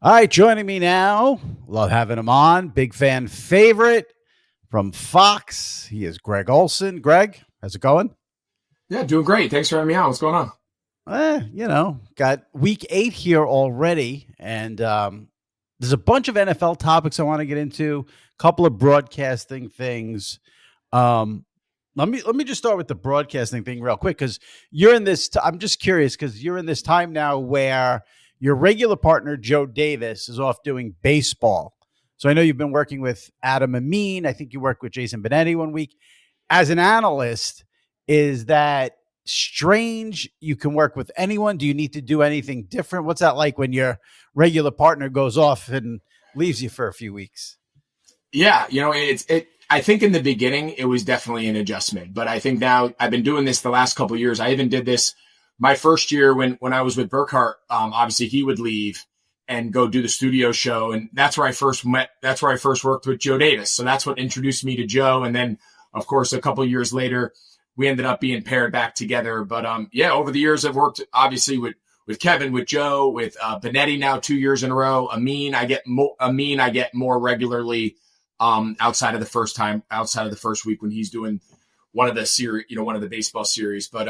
All right, joining me now. Love having him on. Big fan favorite from Fox. He is Greg Olsen. Greg, how's it going? Yeah, doing great. Thanks for having me on. What's going on? Got week 8 here already, and there's a bunch of NFL topics I want to get into. A couple of broadcasting things. Let me just start with the broadcasting thing real quick because you're in this. I'm just curious because you're in this time now where your regular partner Joe Davis is off doing baseball. So I know you've been working with Adam Amin. I think you worked with Jason Benetti one week. As an analyst, is that strange? You can work with anyone. Do you need to do anything different? What's that like when your regular partner goes off and leaves you for a few weeks? Yeah, I think in the beginning it was definitely an adjustment, but I think now I've been doing this the last couple of years. I even did this my first year when I was with Burkhart. Obviously he would leave and go do the studio show, and that's where I first met. That's where I first worked with Joe Davis. So that's what introduced me to Joe, and then of course a couple of years later we ended up being paired back together. But over the years I've worked obviously with Kevin, with Joe, with Benetti now 2 years in a row. Amin I get more regularly outside of the first week when he's doing one of the series, one of the baseball series. But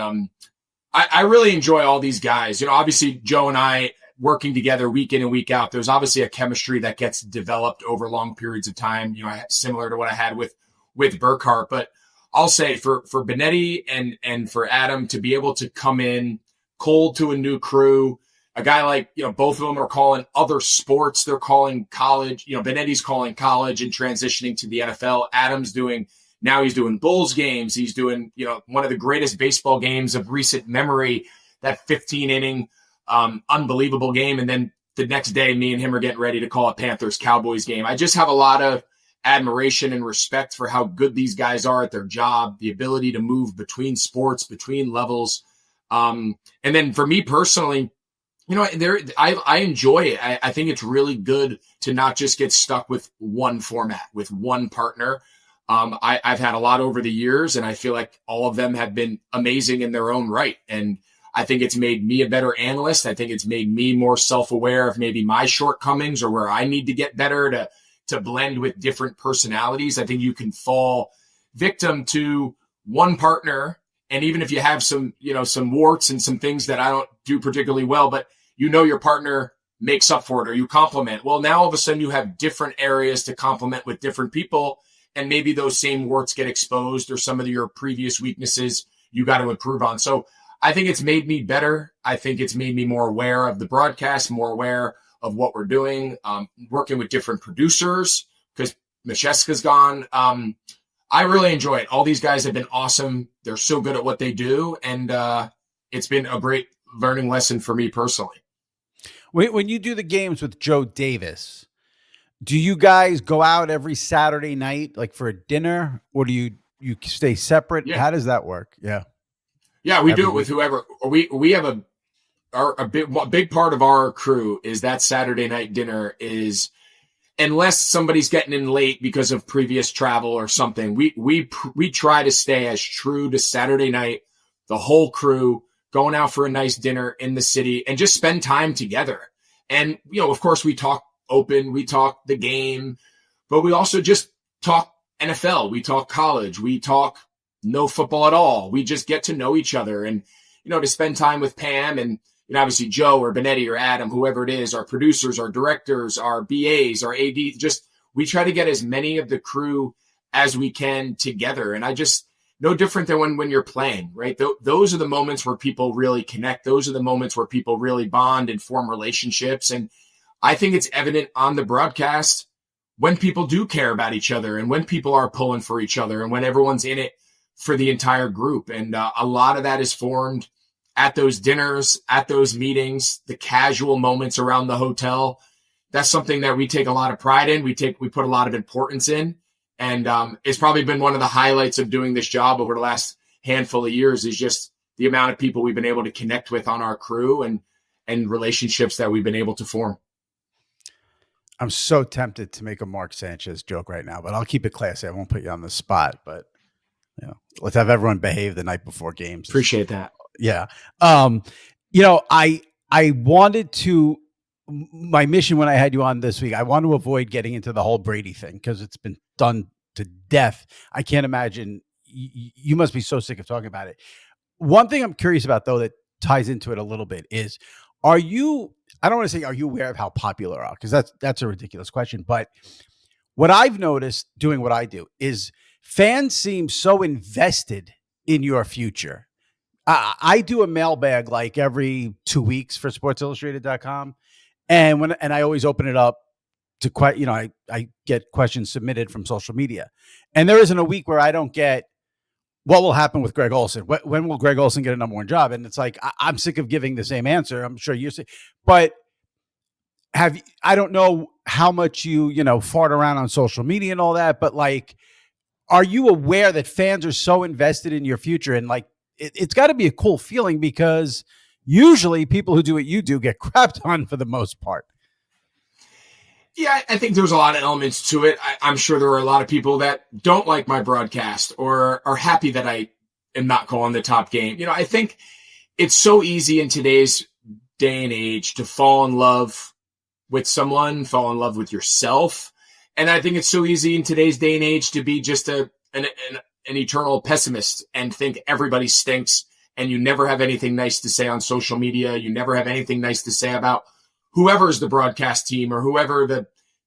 I really enjoy all these guys. Obviously Joe and I working together week in and week out, there's obviously a chemistry that gets developed over long periods of time, similar to what I had with Burkhart. But I'll say for Benetti and for Adam to be able to come in cold to a new crew, a guy like, both of them are calling other sports. They're calling college, Benetti's calling college and transitioning to the NFL. Adam's he's doing Bulls games. He's doing, one of the greatest baseball games of recent memory, that 15 inning, unbelievable game. And then the next day, me and him are getting ready to call a Panthers Cowboys game. I just have a lot of admiration and respect for how good these guys are at their job, the ability to move between sports, between levels. And then for me personally, I enjoy it. I think it's really good to not just get stuck with one format, with one partner. I've had a lot over the years, and I feel like all of them have been amazing in their own right. And I think it's made me a better analyst. I think it's made me more self-aware of maybe my shortcomings or where I need to get better to blend with different personalities. I think you can fall victim to one partner, and even if you have some warts and some things that I don't do particularly well, but your partner makes up for it or you compliment. Well, now all of a sudden you have different areas to compliment with different people, and maybe those same warts get exposed or some of your previous weaknesses you got to improve on. So I think it's made me better. I think it's made me more aware of the broadcast, more aware of what we're doing, working with different producers because Machesca's gone. I really enjoy it. All these guys have been awesome. They're so good at what they do. And it's been a great learning lesson for me personally. When you do the games with Joe Davis, do you guys go out every Saturday night, like for a dinner, or do you stay separate? Yeah. How does that work? Yeah. Yeah, we do it with whoever. We have a big part of our crew is that Saturday night dinner is, unless somebody's getting in late because of previous travel or something, we try to stay as true to Saturday night, the whole crew going out for a nice dinner in the city and just spend time together. And, of course we talk open, we talk the game, but we also just talk NFL. We talk college. We talk no football at all. We just get to know each other and, to spend time with Pam and, obviously Joe or Benetti or Adam, whoever it is, our producers, our directors, our BAs, our AD, we try to get as many of the crew as we can together. And no different than when you're playing, right? Those are the moments where people really connect. Those are the moments where people really bond and form relationships. And I think it's evident on the broadcast when people do care about each other and when people are pulling for each other and when everyone's in it for the entire group. And a lot of that is formed at those dinners, at those meetings, the casual moments around the hotel. That's something that we take a lot of pride in. We put a lot of importance in. And it's probably been one of the highlights of doing this job over the last handful of years is just the amount of people we've been able to connect with on our crew and relationships that we've been able to form. I'm so tempted to make a Mark Sanchez joke right now, but I'll keep it classy. I won't put you on the spot, but let's have everyone behave the night before games. Appreciate that. Yeah. I wanted to my mission when I had you on this week, I want to avoid getting into the whole Brady thing because it's been done to death. I can't imagine. You must be so sick of talking about it. One thing I'm curious about, though, that ties into it a little bit is, are you, I don't want to say, are you aware of how popular are? Because that's a ridiculous question. But what I've noticed doing what I do is fans seem so invested in your future. I do a mailbag like every 2 weeks for sportsillustrated.com. And I always open it up to I get questions submitted from social media. And there isn't a week where I don't get, what will happen with Greg Olsen? When will Greg Olsen get a number one job? And it's like, I'm sick of giving the same answer. I'm sure you're sick, but I don't know how much you fart around on social media and all that, but like, are you aware that fans are so invested in your future? And like, it's got to be a cool feeling because usually people who do what you do get crapped on for the most part. Yeah, I think there's a lot of elements to it. I'm sure there are a lot of people that don't like my broadcast or are happy that I am not calling the top game. I think it's so easy in today's day and age to fall in love with someone, fall in love with yourself. And I think it's so easy in today's day and age to be just an eternal pessimist and think everybody stinks and you never have anything nice to say on social media. You never have anything nice to say about whoever's the broadcast team or whoever the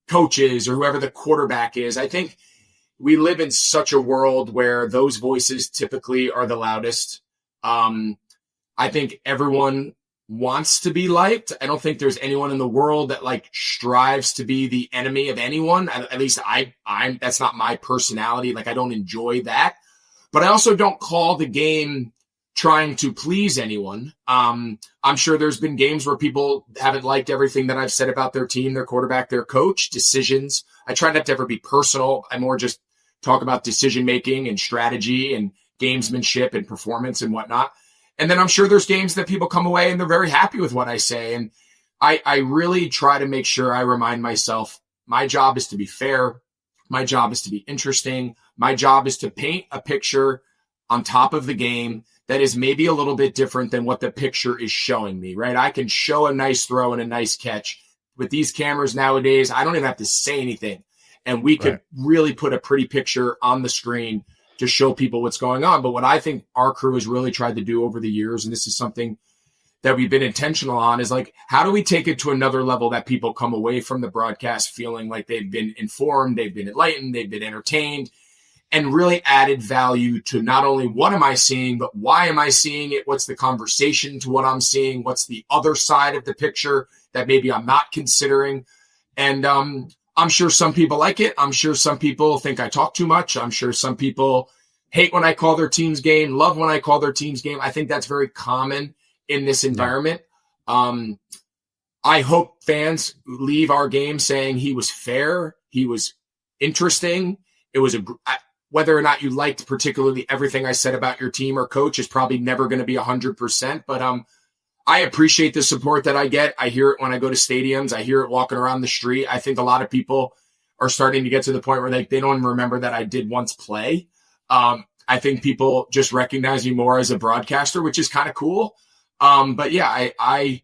coach is or whoever the quarterback is. I think we live in such a world where those voices typically are the loudest. I think everyone wants to be liked. I don't think there's anyone in the world that like strives to be the enemy of anyone. At least I'm that's not my personality. Like I don't enjoy that, but I also don't call the game trying to please anyone. I'm sure there's been games where people haven't liked everything that I've said about their team, their quarterback, their coach, decisions. I try not to ever be personal. I more just talk about decision-making and strategy and gamesmanship and performance and whatnot. And then I'm sure there's games that people come away and they're very happy with what I say. And I really try to make sure I remind myself, my job is to be fair. My job is to be interesting. My job is to paint a picture on top of the game that is maybe a little bit different than what the picture is showing me, right? I can show a nice throw and a nice catch. With these cameras nowadays, I don't even have to say anything. And we could really put a pretty picture on the screen to show people what's going on. But what I think our crew has really tried to do over the years, and this is something that we've been intentional on, is like, how do we take it to another level that people come away from the broadcast feeling like they've been informed, they've been enlightened, they've been entertained, and really added value to not only what am I seeing, but why am I seeing it? What's the conversation to what I'm seeing? What's the other side of the picture that maybe I'm not considering? And I'm sure some people like it. I'm sure some people think I talk too much. I'm sure some people hate when I call their team's game, love when I call their team's game. I think that's very common in this environment. I hope fans leave our game saying he was fair, he was interesting. It was whether or not you liked particularly everything I said about your team or coach is probably never going to be 100%. But I appreciate the support that I get. I hear it when I go to stadiums. I hear it walking around the street. I think a lot of people are starting to get to the point where they don't even remember that I did once play. I think people just recognize me more as a broadcaster, which is kind of cool. But yeah, I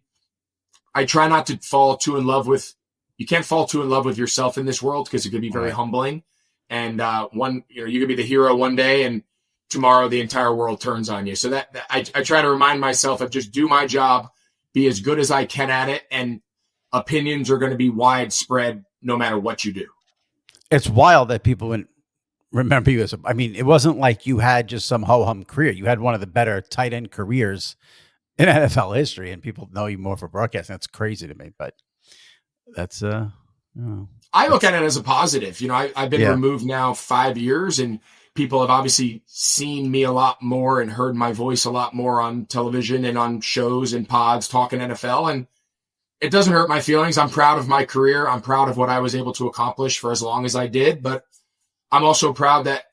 try not to fall too in love with, you can't fall too in love with yourself in this world because it could be very humbling. And you could be the hero one day and tomorrow the entire world turns on you. So that I try to remind myself of just do my job, be as good as I can at it. And opinions are going to be widespread no matter what you do. It's wild that people wouldn't remember you as it wasn't like you had just some ho-hum career. You had one of the better tight end careers in NFL history, and people know you more for broadcasting. That's crazy to me, but that's I look at it as a positive. I've been removed now 5 years, and people have obviously seen me a lot more and heard my voice a lot more on television and on shows and pods talking NFL. And it doesn't hurt my feelings. I'm proud of my career. I'm proud of what I was able to accomplish for as long as I did. But I'm also proud that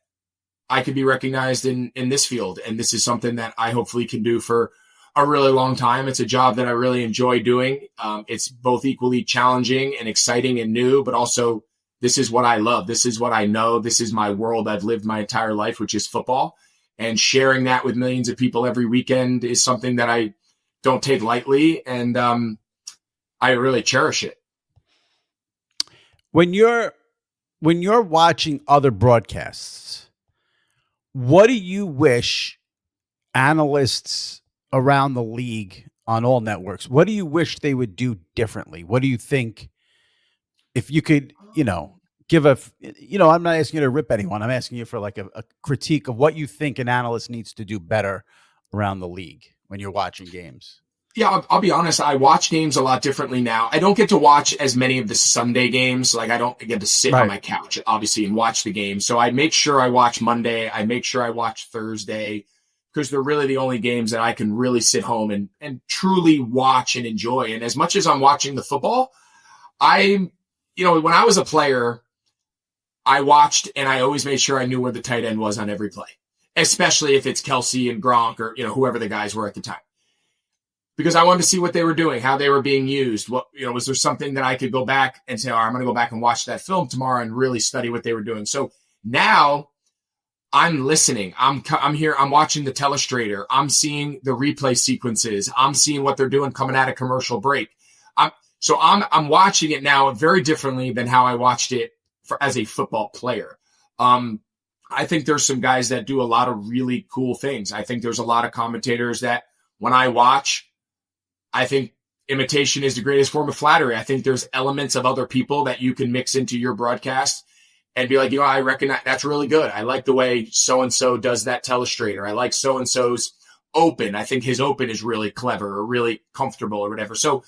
I could be recognized in this field. And this is something that I hopefully can do for a really long time. It's a job that I really enjoy doing. It's both equally challenging and exciting and new, but also this is what I love. This is what I know. This is my world. I've lived my entire life, which is football, and sharing that with millions of people every weekend is something that I don't take lightly. And I really cherish it. When you're watching other broadcasts, what do you wish analysts around the league on all networks, what do you wish they would do differently? What do you think, if you could, give I'm not asking you to rip anyone. I'm asking you for like a critique of what you think an analyst needs to do better around the league when you're watching games. Yeah, I'll be honest. I watch games a lot differently now. I don't get to watch as many of the Sunday games. Like I don't get to sit on my couch, obviously, and watch the game. So I make sure I watch Monday. I make sure I watch Thursday, because they're really the only games that I can really sit home and truly watch and enjoy. And as much as I'm watching the football, when I was a player, I watched and I always made sure I knew where the tight end was on every play, especially if it's Kelsey and Gronk or, whoever the guys were at the time. Because I wanted to see what they were doing, how they were being used. What, was there something that I could go back and say, all right, I'm going to go back and watch that film tomorrow and really study what they were doing. So now I'm listening. I'm here. I'm watching the telestrator. I'm seeing the replay sequences. I'm seeing what they're doing coming out of commercial break. I'm watching it now very differently than how I watched it as a football player. I think there's some guys that do a lot of really cool things. I think there's a lot of commentators that when I watch, I think imitation is the greatest form of flattery. I think there's elements of other people that you can mix into your broadcast and be like, I recognize that's really good. I like the way so-and-so does that telestrator. I like so-and-so's open. I think his open is really clever or really comfortable or whatever. So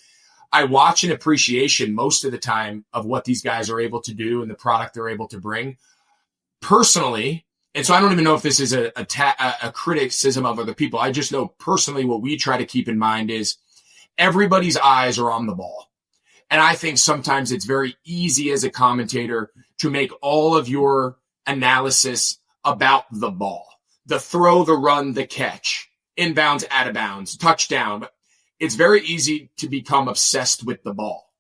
I watch an appreciation most of the time of what these guys are able to do and the product they're able to bring personally. And so I don't even know if this is a criticism of other people. I just know personally what we try to keep in mind is everybody's eyes are on the ball. And I think sometimes it's very easy as a commentator to make all of your analysis about the ball, the throw, the run, the catch, inbounds, out of bounds, touchdown. It's very easy to become obsessed with the ball.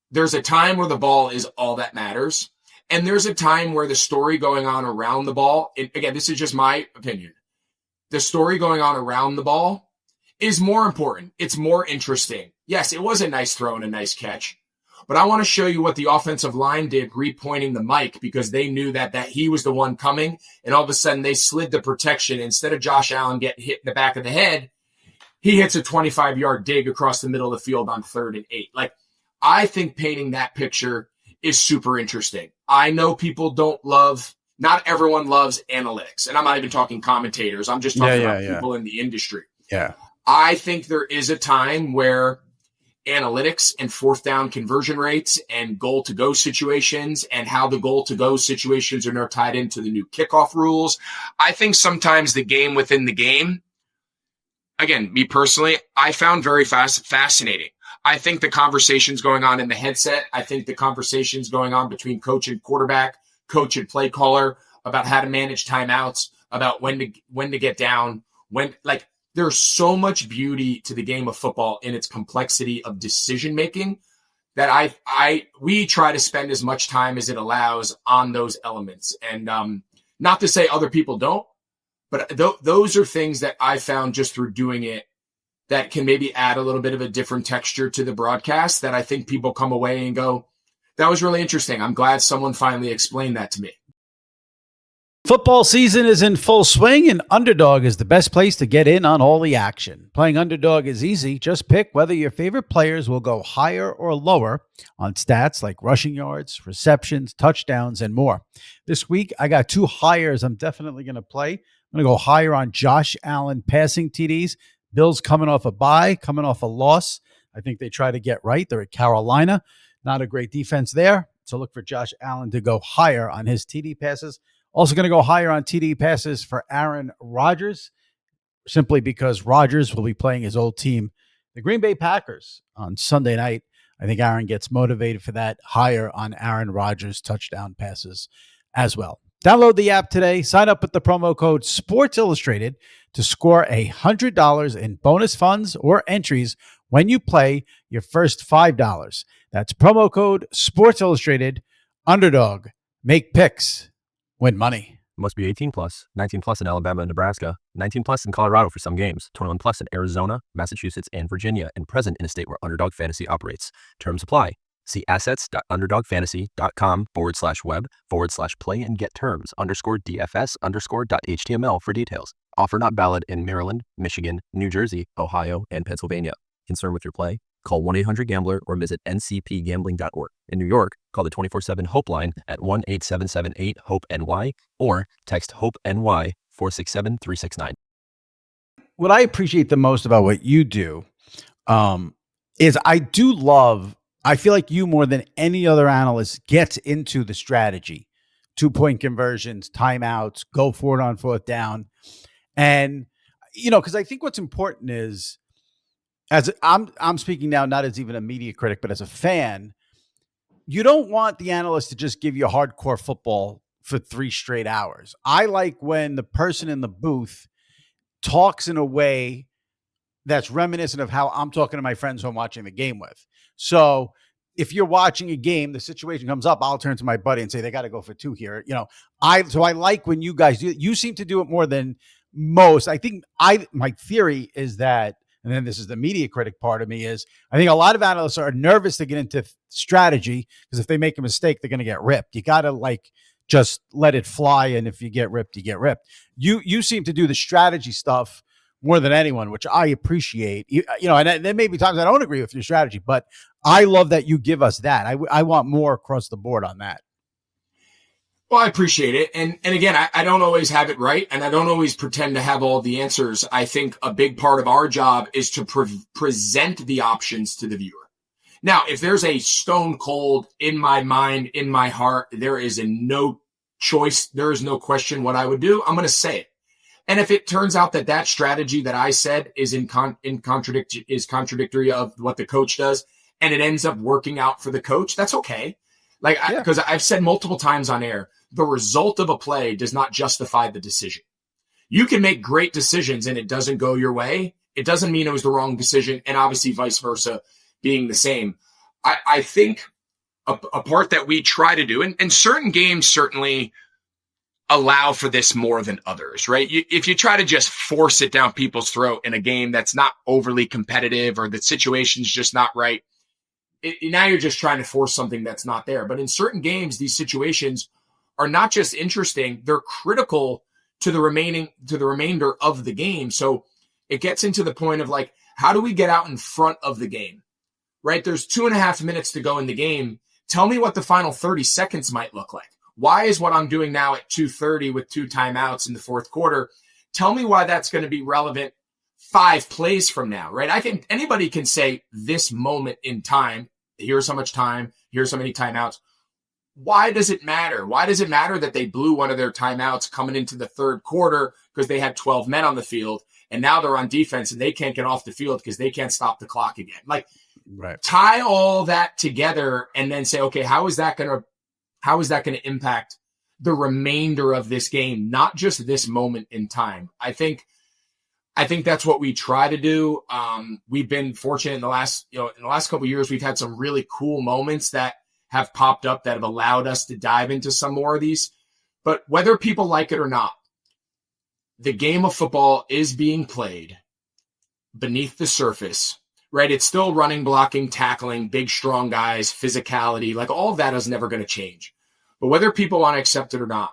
There's a time where the ball is all that matters. And there's a time where the story going on around the ball, and again, this is just my opinion, the story going on around the ball is more important. It's more interesting. Yes, it was a nice throw and a nice catch, but I want to show you what the offensive line did repointing the mic because they knew that he was the one coming, and all of a sudden they slid the protection. Instead of Josh Allen getting hit in the back of the head, he hits a 25-yard dig across the middle of the field on 3rd and 8. Like, I think painting that picture is super interesting. I know people not everyone loves analytics, and I'm not even talking commentators. I'm just talking about people in the industry. Yeah. I think there is a time where analytics and 4th down conversion rates and goal to go situations and how the goal to go situations are now tied into the new kickoff rules. I think sometimes the game within the game, again, me personally, I found very fascinating. I think the conversations going on in the headset, I think the conversations going on between coach and quarterback, coach and play caller about how to manage timeouts, about when to get down, there's so much beauty to the game of football in its complexity of decision making that we try to spend as much time as it allows on those elements. And not to say other people don't, but those are things that I found just through doing it that can maybe add a little bit of a different texture to the broadcast that I think people come away and go, that was really interesting. I'm glad someone finally explained that to me. Football season is in full swing, and Underdog is the best place to get in on all the action. Playing Underdog is easy. Just pick whether your favorite players will go higher or lower on stats like rushing yards, receptions, touchdowns, and more. This week, I got 2 hires I'm definitely going to play. I'm going to go higher on Josh Allen passing TDs. Bills coming off a bye, coming off a loss. I think they try to get right. They're at Carolina. Not a great defense there. So look for Josh Allen to go higher on his TD passes. Also going to go higher on TD passes for Aaron Rodgers, simply because Rodgers will be playing his old team, the Green Bay Packers, on Sunday night. I think Aaron gets motivated for that. Higher on Aaron Rodgers touchdown passes as well. Download the app today. Sign up with the promo code Sports Illustrated to score $100 in bonus funds or entries when you play your first $5. That's promo code Sports Illustrated. Underdog. Make picks. Win money. Must be 18 plus, 19 plus in Alabama and Nebraska, 19 plus in Colorado for some games, 21 plus in Arizona, Massachusetts, and Virginia, and present in a state where Underdog Fantasy operates. Terms apply. See assets.underdogfantasy.com/web/play and get terms _DFS_.html for details. Offer not valid in Maryland, Michigan, New Jersey, Ohio, and Pennsylvania. Concerned with your play? Call 1-800-GAMBLER or visit ncpgambling.org. In New York, call the 24/7 HOPE line at 1-877-8-HOPE-NY or text HOPE-NY 467-369. What I appreciate the most about what you do is I feel like you more than any other analyst gets into the strategy, 2-point conversions, timeouts, go for it on fourth down. And, because I think what's important is, as I'm speaking now, not as even a media critic, but as a fan, you don't want the analyst to just give you hardcore football for 3 straight hours. I like when the person in the booth talks in a way that's reminiscent of how I'm talking to my friends who I'm watching the game with. So if you're watching a game, the situation comes up, I'll turn to my buddy and say, they got to go for 2 here. I like when you guys do it. You seem to do it more than most. I think my theory is that, and then this is the media critic part of me, is I think a lot of analysts are nervous to get into strategy because if they make a mistake, they're going to get ripped. You got to just let it fly. And if you get ripped, you get ripped. You seem to do the strategy stuff more than anyone, which I appreciate. And there may be times I don't agree with your strategy, but I love that you give us that. I want more across the board on that. Well, I appreciate it. And again, I don't always have it right, and I don't always pretend to have all the answers. I think a big part of our job is to present the options to the viewer. Now, if there's a stone cold in my mind, in my heart, there is no choice. There is no question what I would do. I'm going to say it. And if it turns out that strategy that I said is contradictory of what the coach does, and it ends up working out for the coach, that's okay. Because I've said multiple times on air, the result of a play does not justify the decision. You can make great decisions and it doesn't go your way. It doesn't mean it was the wrong decision, and obviously vice versa being the same. I think a part that we try to do, and certain games certainly allow for this more than others, right? If you try to just force it down people's throat in a game that's not overly competitive or the situation's just not right, now you're just trying to force something that's not there. But in certain games, these situations are not just interesting, they're critical to the remainder of the game. So it gets into the point of how do we get out in front of the game, right? There's 2.5 minutes to go in the game. Tell me what the final 30 seconds might look like. Why is what I'm doing now at 2:30 with 2 timeouts in the fourth quarter? Tell me why that's going to be relevant 5 plays from now, right? Anybody can say this moment in time, here's how much time, here's how many timeouts. Why does it matter? Why does it matter that they blew one of their timeouts coming into the third quarter because they had 12 men on the field and now they're on defense and they can't get off the field because they can't stop the clock again? Right. Tie all that together and then say, okay, how is that going to impact the remainder of this game, not just this moment in time? I think that's what we try to do. We've been fortunate in the last couple of years. We've had some really cool moments that have popped up that have allowed us to dive into some more of these. But whether people like it or not, the game of football is being played beneath the surface, right? It's still running, blocking, tackling, big, strong guys, physicality. All of that is never going to change. But whether people want to accept it or not,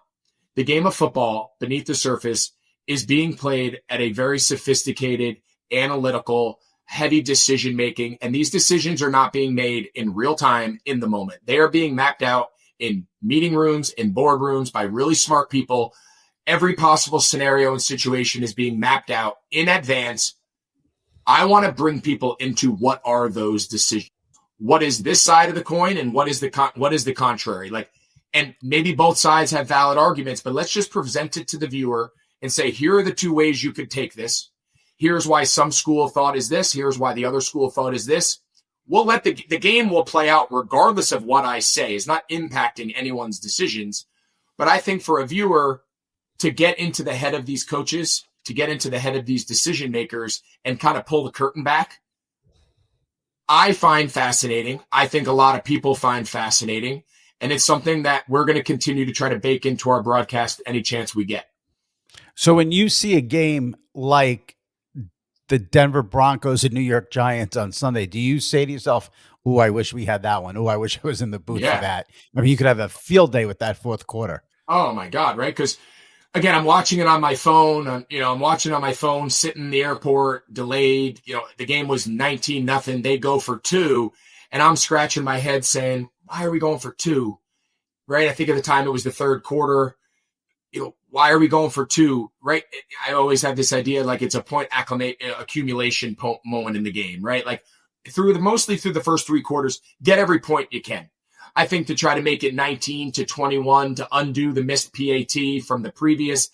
the game of football beneath the surface is being played at a very sophisticated, analytical, heavy decision-making. And these decisions are not being made in real time in the moment. They are being mapped out in meeting rooms, in boardrooms by really smart people. Every possible scenario and situation is being mapped out in advance. I want to bring people into what are those decisions. What is this side of the coin and what is the contrary? And maybe both sides have valid arguments, but let's just present it to the viewer and say, here are the 2 ways you could take this. Here's why some school of thought is this. Here's why the other school of thought is this. We'll let the game will play out regardless of what I say. It's not impacting anyone's decisions. But I think for a viewer to get into the head of these coaches, to get into the head of these decision makers and kind of pull the curtain back, I find fascinating. I think a lot of people find fascinating. And it's something that we're going to continue to try to bake into our broadcast any chance we get. So when you see a game like the Denver Broncos and New York Giants on Sunday, do you say to yourself, "Oh, I wish we had that one. Oh, I wish I was in the booth for that." I mean, you could have a field day with that fourth quarter. Oh my God, right? Because again, I'm watching it on my phone. I'm watching on my phone, sitting in the airport, delayed. The game was 19-0. They go for 2, and I'm scratching my head saying, "Why are we going for 2?" Right? I think at the time it was the third quarter. Why are we going for 2? Right? I always have this idea like it's a point accumulation moment in the game, right? Like mostly through the first 3 quarters, get every point you can. I think to try to make it 19-21 to undo the missed PAT from the previous.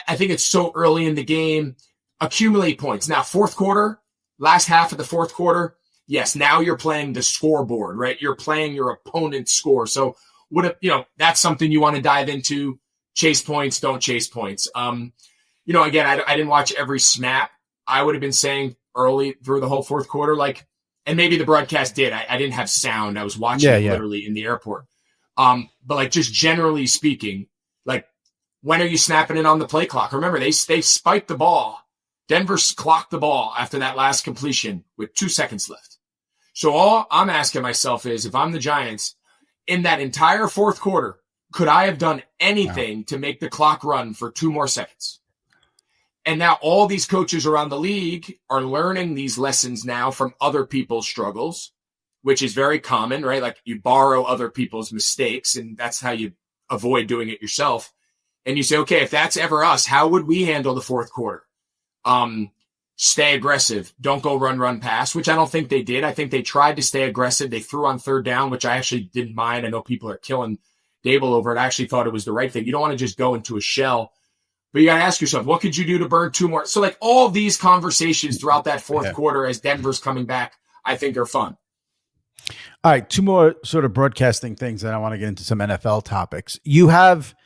I think it's so early in the game. Accumulate points. Now, fourth quarter, last half of the fourth quarter, yes, now you're playing the scoreboard, right? You're playing your opponent's score. So that's something you want to dive into. Chase points, don't chase points. Again, I didn't watch every snap. I would have been saying early through the whole fourth quarter, and maybe the broadcast did. I didn't have sound. I was watching it literally in the airport. But just generally speaking, when are you snapping it on the play clock? Remember, they spiked the ball. Denver clocked the ball after that last completion with 2 seconds left. So all I'm asking myself is, if I'm the Giants, in that entire fourth quarter, could I have done anything to make the clock run for 2 more seconds? And now all these coaches around the league are learning these lessons now from other people's struggles, which is very common, right? Like you borrow other people's mistakes, and that's how you avoid doing it yourself. And you say, okay, if that's ever us, how would we handle the fourth quarter? Stay aggressive. Don't go run pass, which I don't think they did. I think they tried to stay aggressive. They threw on third down, which I actually didn't mind. I know people are killing Dable over it. I actually thought it was the right thing. You don't want to just go into a shell, but you got to ask yourself, what could you do to burn 2 more? So all these conversations throughout that fourth quarter as Denver's coming back, I think are fun. All right. 2 more sort of broadcasting things, and I want to get into some NFL topics. You have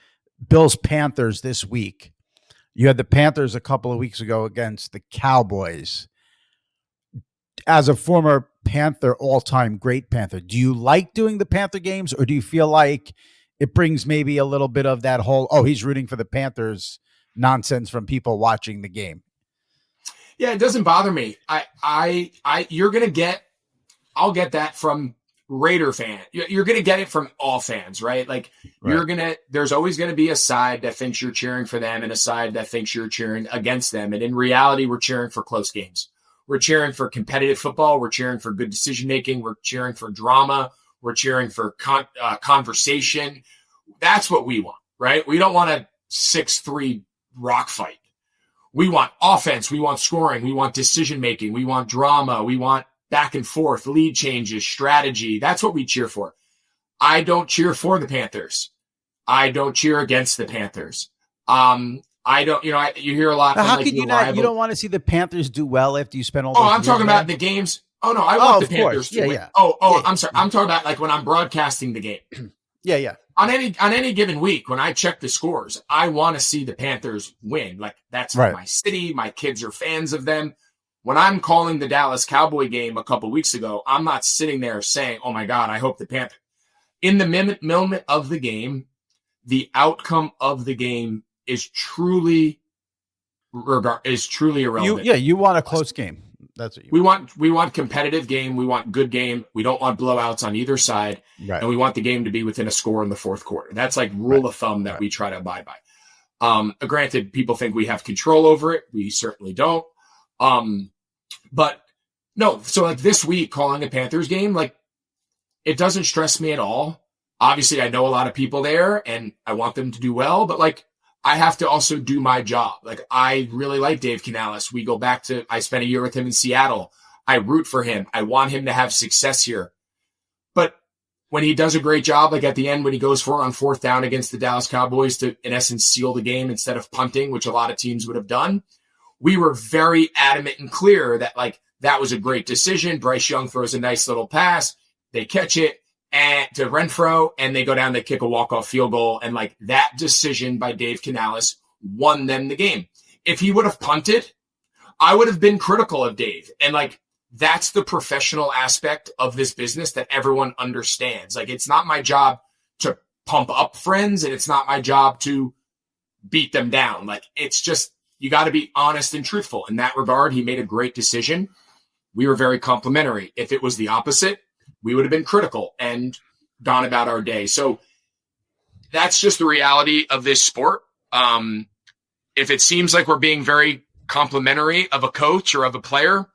Bills Panthers this week. You had the Panthers a couple of weeks ago against the Cowboys. As a former Panther, all-time great Panther, do you like doing the Panther games, or do you feel like it brings maybe a little bit of that whole, he's rooting for the Panthers nonsense from people watching the game? Yeah, it doesn't bother me. I'll get that from Raider fan. You're going to get it from all fans, right? There's always going to be a side that thinks you're cheering for them and a side that thinks you're cheering against them. And in reality, we're cheering for close games. We're cheering for competitive football. We're cheering for good decision-making. We're cheering for drama. We're cheering for conversation. That's what we want, right? We don't want a 6-3 rock fight. We want offense. We want scoring. We want decision-making. We want drama. We want back and forth, lead changes, strategy. That's what we cheer for. I don't cheer for the Panthers. I don't cheer against the Panthers. I don't, you hear a lot. How can you not? You don't want to see the Panthers do well after you spend all. I'm talking about the games. Oh no, I want the Panthers to win. Yeah. I'm sorry. I'm talking about when I'm broadcasting the game. Yeah. On any given week, when I check the scores, I want to see the Panthers win. That's my city. My kids are fans of them. When I'm calling the Dallas Cowboy game a couple weeks ago, I'm not sitting there saying, "Oh my God, I hope the Panthers." In the moment of the game, the outcome of the game is truly irrelevant. You want a close game. That's what we want. We want competitive game. We want good game. We don't want blowouts on either side. Right. And we want the game to be within a score in the fourth quarter. That's rule of thumb that we try to abide by. Granted, people think we have control over it. We certainly don't. But no, so this week calling a Panthers game, it doesn't stress me at all. Obviously, I know a lot of people there and I want them to do well, but I have to also do my job. I really like Dave Canales. We go back to, I spent a year with him in Seattle. I root for him. I want him to have success here. But when he does a great job, at the end, when he goes for it on fourth down against the Dallas Cowboys to, in essence, seal the game instead of punting, which a lot of teams would have done, we were very adamant and clear that that was a great decision. Bryce Young throws a nice little pass. They catch it to Renfro, and they go down to kick a walk-off field goal. And that decision by Dave Canales won them the game. If he would have punted, I would have been critical of Dave. And that's the professional aspect of this business that everyone understands. It's not my job pump up friends, and it's not my job to beat them down. Like, it's just, you got to be honest and truthful. In that regard, he made a great decision. We were very complimentary. If it was the opposite, we would have been critical and gone about our day. So that's just the reality of this sport. If it seems like we're being very complimentary of a coach or of a player,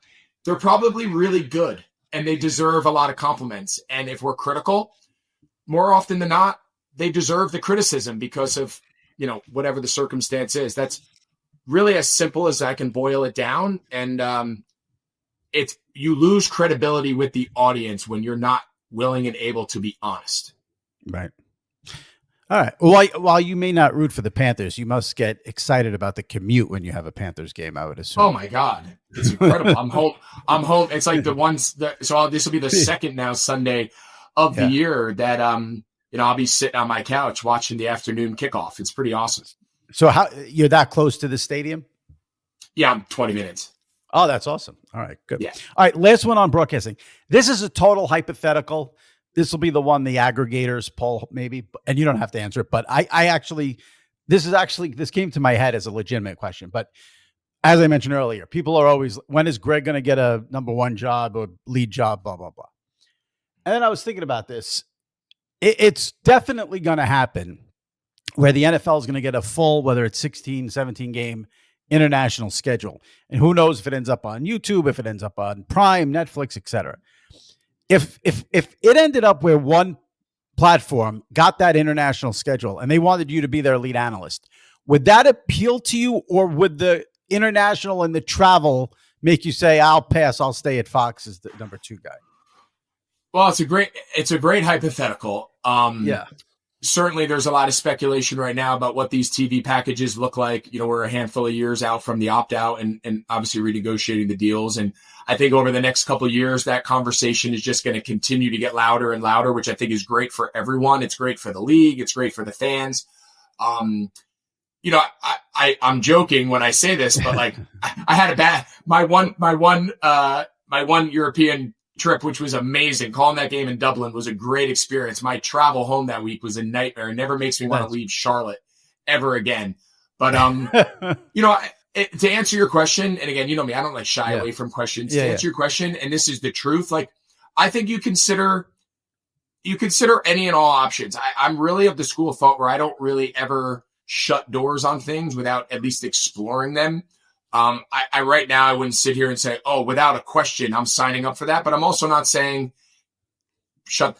they're probably really good and they deserve a lot of compliments. And if we're critical, more often than not, they deserve the criticism because of, whatever the circumstance is. That's really as simple as I can boil it down. And you lose credibility with the audience when you're not willing and able to be honest. Right. All right. Well, while you may not root for the Panthers, you must get excited about the commute when you have a Panthers game, I would assume. Oh my God. It's incredible. I'm home. It's like this will be the second now Sunday of the year that, I'll be sitting on my couch watching the afternoon kickoff. It's pretty awesome. So you're that close to the stadium? Yeah, I'm 20 minutes. Oh, that's awesome. All right, good. Yeah. All right, last one on broadcasting. This is a total hypothetical. This will be the one the aggregators poll maybe, and you don't have to answer it. But this came to my head as a legitimate question. But as I mentioned earlier, people are always, when is Greg going to get a number one job or lead job, blah, blah, blah. And then I was thinking about this. It's definitely going to happen where the NFL is going to get a full, whether it's 16, 17 game international schedule. And who knows if it ends up on YouTube, if it ends up on Prime, Netflix, etc. If it ended up where one platform got that international schedule and they wanted you to be their lead analyst, would that appeal to you, or would the international and the travel make you say, I'll pass, I'll stay at Fox as the number two guy? Well, it's a great hypothetical. Yeah. Certainly there's a lot of speculation right now about what these TV packages look like. We're a handful of years out from the opt-out and obviously renegotiating the deals. And I think over the next couple of years, that conversation is just going to continue to get louder and louder, which I think is great for everyone. It's great for the league. It's great for the fans. I'm joking when I say this, but like I had my one European trip, which was amazing. Calling that game in Dublin was a great experience. My travel home that week was a nightmare. It never makes me want to leave Charlotte ever again. But, to answer your question, and again, you know me, I don't like shy away from questions. To answer your question, and this is the truth, like, I think you consider any and all options. I'm really of the school of thought where I don't really ever shut doors on things without at least exploring them. I right now, I wouldn't sit here and say, oh, without a question, I'm signing up for that. But I'm also not saying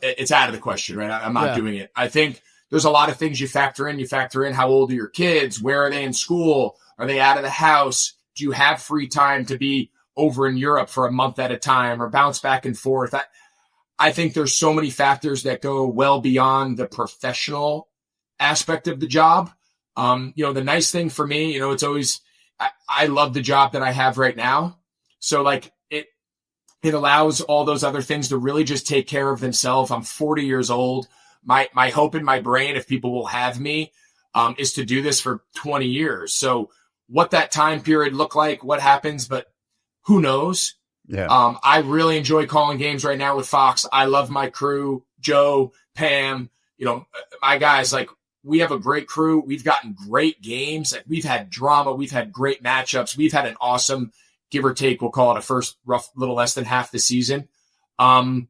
it's out of the question, right? I'm not doing it. I think there's a lot of things you factor in. You factor in how old are your kids? Where are they in school? Are they out of the house? Do you have free time to be over in Europe for a month at a time or bounce back and forth? I think there's so many factors that go well beyond the professional aspect of the job. The nice thing for me, it's always, I love the job that I have right now. So like it allows all those other things to really just take care of themselves. I'm 40 years old. My hope in my brain, if people will have me, is to do this for 20 years. So what that time period look like, what happens, but who knows? Yeah. I really enjoy calling games right now with Fox. I love my crew, Joe, Pam, my guys, like, we have a great crew. We've gotten great games. We've had drama. We've had great matchups. We've had an awesome, give or take, we'll call it a first rough, little less than half the season. I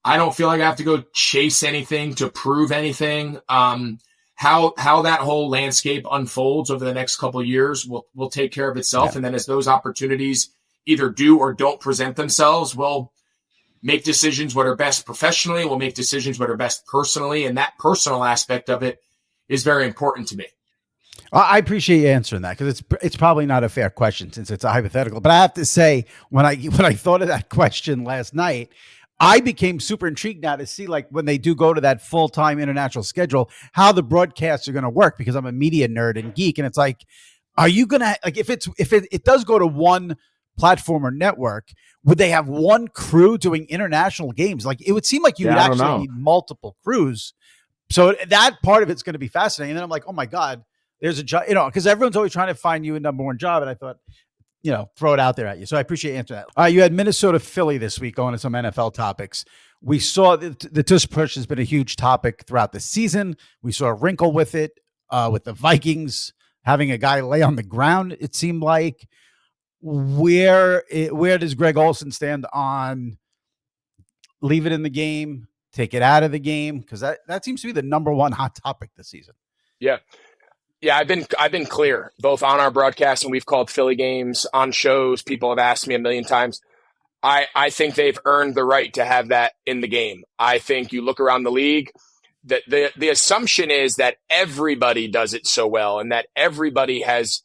don't feel like I have to go chase anything to prove anything. How that whole landscape unfolds over the next couple of years will take care of itself. Yeah. And then as those opportunities either do or don't present themselves, we'll make decisions what are best professionally. We'll make decisions what are best personally. And that personal aspect of it is very important to me. I appreciate you answering that, because it's probably not a fair question since it's a hypothetical. But I have to say, when I thought of that question last night, I became super intrigued now to see, like, when they do go to that full-time international schedule, how the broadcasts are going to work, because I'm a media nerd and geek. And it's like, are you going to, like, if it does go to one platform or network, would they have one crew doing international games? Like, it would seem like you would actually need multiple crews. So that part of it's going to be fascinating. And then I'm like, oh my God, there's a job, because everyone's always trying to find you a number one job. And I thought, throw it out there at you. So I appreciate you answering that. All right, you had Minnesota, Philly this week, going to some NFL topics. We saw the Tush Push has been a huge topic throughout the season. We saw a wrinkle with it, with the Vikings having a guy lay on the ground. It seemed like where does Greg Olsen stand on leave it in the game, take it out of the game? Because that seems to be the number one hot topic this season. Yeah. Yeah, I've been clear, both on our broadcast and we've called Philly games on shows. People have asked me a million times. I think they've earned the right to have that in the game. I think you look around the league, that the assumption is that everybody does it so well and that everybody has,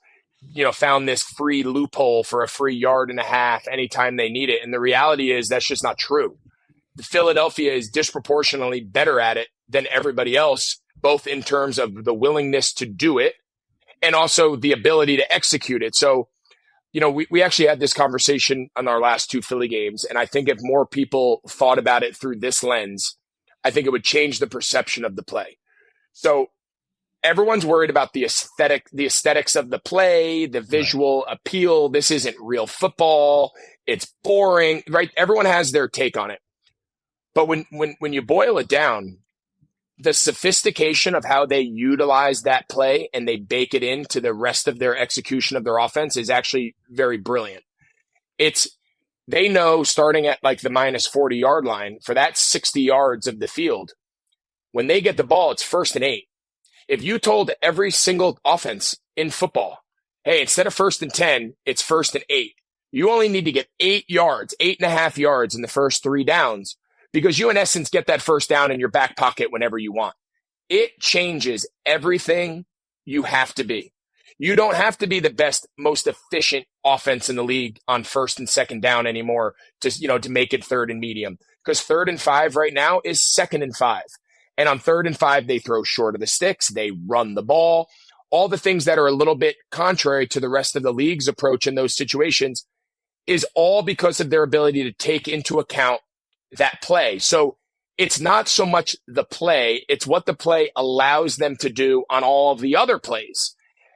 found this free loophole for a free yard and a half anytime they need it. And the reality is that's just not true. Philadelphia is disproportionately better at it than everybody else, both in terms of the willingness to do it and also the ability to execute it. So, we actually had this conversation on our last two Philly games, and I think if more people thought about it through this lens, I think it would change the perception of the play. So everyone's worried about the aesthetics of the play, the visual appeal. This isn't real football. It's boring, right? Everyone has their take on it. But when you boil it down, the sophistication of how they utilize that play and they bake it into the rest of their execution of their offense is actually very brilliant. They know starting at like the minus 40 yard line for that 60 yards of the field, when they get the ball, it's 1st and 8. If you told every single offense in football, hey, instead of 1st and 10, it's 1st and 8, you only need to get 8.5 yards in the first 3 downs, because you, in essence, get that first down in your back pocket whenever you want. It changes everything you have to be. You don't have to be the best, most efficient offense in the league on 1st and 2nd down anymore to make it 3rd and medium, because 3rd and 5 right now is 2nd and 5. And on 3rd and 5, they throw short of the sticks. They run the ball. All the things that are a little bit contrary to the rest of the league's approach in those situations is all because of their ability to take into account that play. So it's not so much the play, it's what the play allows them to do on all of the other plays.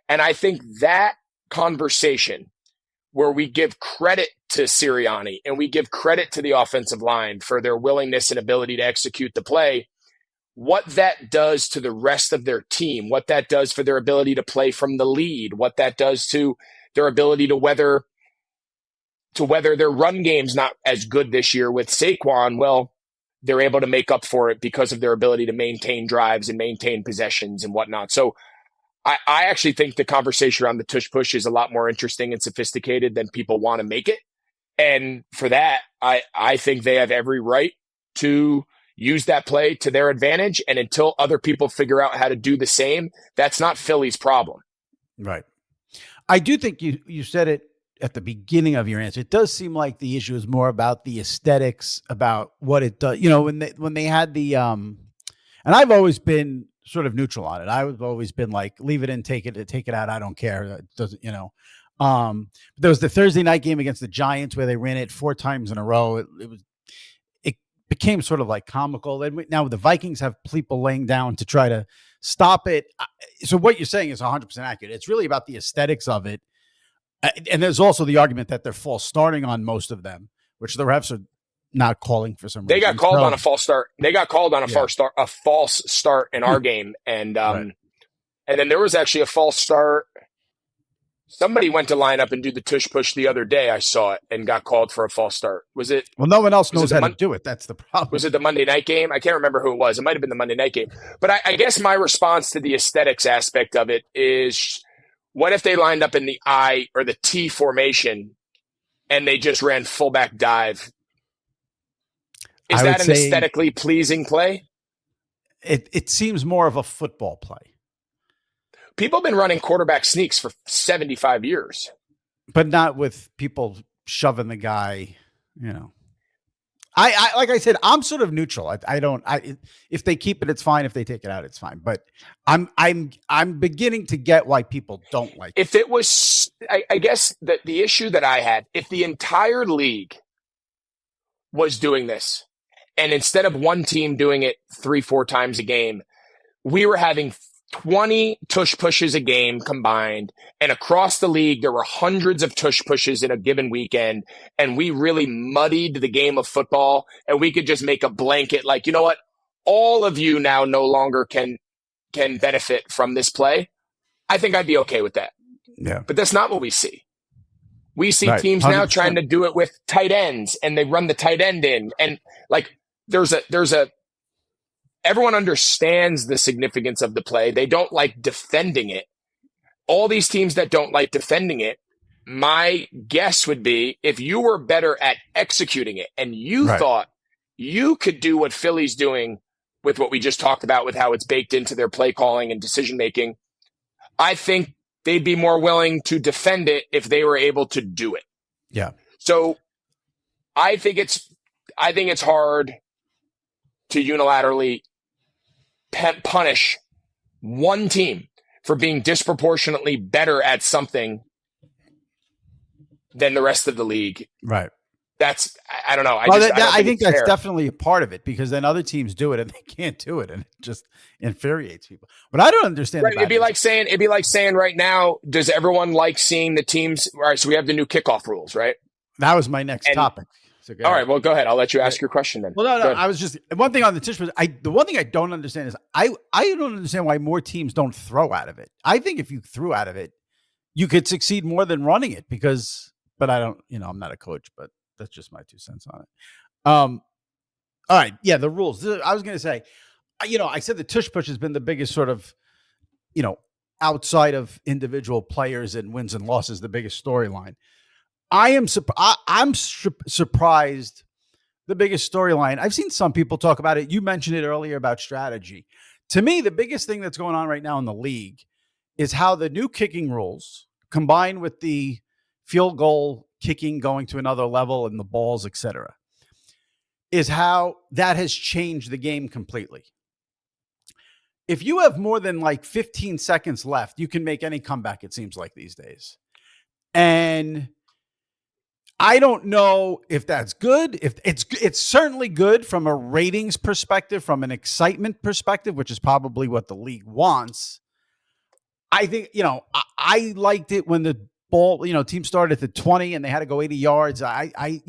And I think that conversation where we give credit to Sirianni and we give credit to the offensive line for their willingness and ability to execute the play, what that does to the rest of their team, what that does for their ability to play from the lead, what that does to their ability to weather their run game's not as good this year with Saquon, well, they're able to make up for it because of their ability to maintain drives and maintain possessions and whatnot. So I actually think the conversation around the Tush Push is a lot more interesting and sophisticated than people want to make it. And for that, I think they have every right to use that play to their advantage. And until other people figure out how to do the same, that's not Philly's problem. Right. I do think you said it at the beginning of your answer. It does seem like the issue is more about the aesthetics, about what it does. When they had the and I've always been sort of neutral on it. I've always been like, leave it in, take it out. I don't care. It doesn't, there was the Thursday night game against the Giants where they ran it 4 times in a row. It became sort of like comical. And now the Vikings have people laying down to try to stop it. So what you're saying is 100% accurate. It's really about the aesthetics of it. And there's also the argument that they're false starting on most of them, which the refs are not calling for some reason. They got called on a false start. They got called on a false start in our game. And and then there was actually a false start. Somebody went to line up and do the Tush Push the other day. I saw it and got called for a false start. Was it? Well, no one else knows how to do it. That's the problem. Was it the Monday night game? I can't remember who it was. It might have been the Monday night game. But I guess my response to the aesthetics aspect of it is, what if they lined up in the I or the T formation and they just ran fullback dive? Is that an aesthetically pleasing play? It seems more of a football play. People have been running quarterback sneaks for 75 years. But not with people shoving the guy, I like I said, I'm sort of neutral. If they keep it, it's fine. If they take it out, it's fine. But I'm beginning to get why people don't like it. If it was, I guess that the issue that I had, if the entire league was doing this, and instead of one team doing it 3-4 times a game, we were having 20 tush pushes a game combined, and across the league, there were hundreds of tush pushes in a given weekend, and we really muddied the game of football, and we could just make a blanket like, you know what? All of you now no longer can benefit from this play. I think I'd be okay with that. Yeah. But that's not what we see. We see Right. teams 100%. now trying to do it with tight ends, and they run the tight end in. And like, everyone understands the significance of the play. They don't like defending it. All these teams that don't like defending it, my guess would be if you were better at executing it and you thought you could do what Philly's doing with what we just talked about with how it's baked into their play calling and decision making, I think they'd be more willing to defend it if they were able to do it. Yeah. So I think it's hard to unilaterally punish one team for being disproportionately better at something than the rest of the league. Right. I don't know. I think that's definitely a part of it, because then other teams do it and they can't do it, and it just infuriates people. But I don't understand. Right. It'd be like saying right now, does everyone like seeing the teams? All right. So we have the new kickoff rules, right? That was my next topic. So all right. Well, go ahead. I'll let you ask your question then. Well, no. I was just one thing on the Tush Push. The one thing I don't understand is I don't understand why more teams don't throw out of it. I think if you threw out of it, you could succeed more than running it, but I don't. I'm not a coach, but that's just my 2 cents on it. All right. Yeah. The rules. I was going to say, I said the Tush Push has been the biggest sort of, outside of individual players and wins and losses, the biggest storyline. I'm surprised. The biggest storyline. I've seen some people talk about it. You mentioned it earlier about strategy. To me, the biggest thing that's going on right now in the league is how the new kicking rules combined with the field goal kicking going to another level and the balls, et cetera, is how that has changed the game completely. If you have more than like 15 seconds left, you can make any comeback, it seems like these days. And I don't know if that's good. If it's certainly good from a ratings perspective, from an excitement perspective, which is probably what the league wants. I think, I liked it when the ball, team started at the 20 and they had to go 80 yards. To